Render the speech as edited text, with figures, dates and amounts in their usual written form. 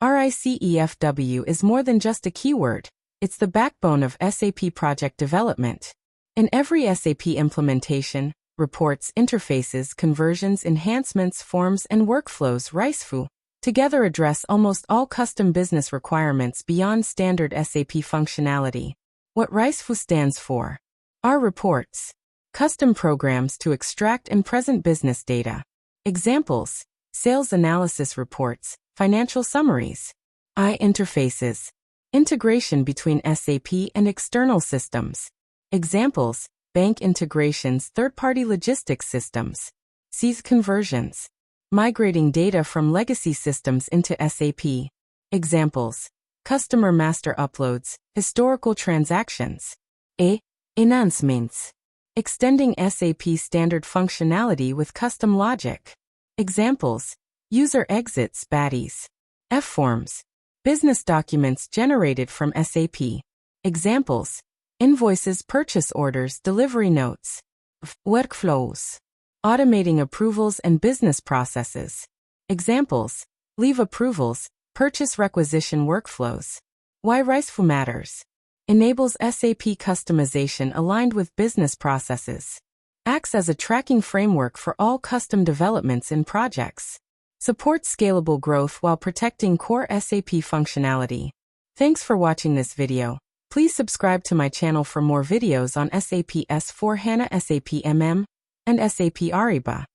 RICEFW is more than just a keyword, it's the backbone of SAP project development. In every SAP implementation, reports, interfaces, conversions, enhancements, forms, and workflows RICEFW together address almost all custom business requirements beyond standard SAP functionality. What RICEFW stands for are reports, custom programs to extract and present business data. Examples: sales analysis reports, financial summaries. Interfaces, integration between SAP and external systems. Examples: bank integrations, third-party logistics systems. Conversions, migrating data from legacy systems into SAP. Examples: customer master uploads, historical transactions. Enhancements, extending SAP standard functionality with custom logic. Examples: user exits baddies. Forms, business documents generated from SAP. Examples: invoices, purchase orders, delivery notes. Workflows, automating approvals and business processes. Examples: leave approvals, purchase requisition workflows. Why RICEFW matters: enables SAP customization aligned with business processes. Acts as a tracking framework for all custom developments in projects. Supports scalable growth while protecting core SAP functionality. Thanks for watching this video. Please subscribe to my channel for more videos on SAP S/4HANA, SAP MM, and SAP Ariba.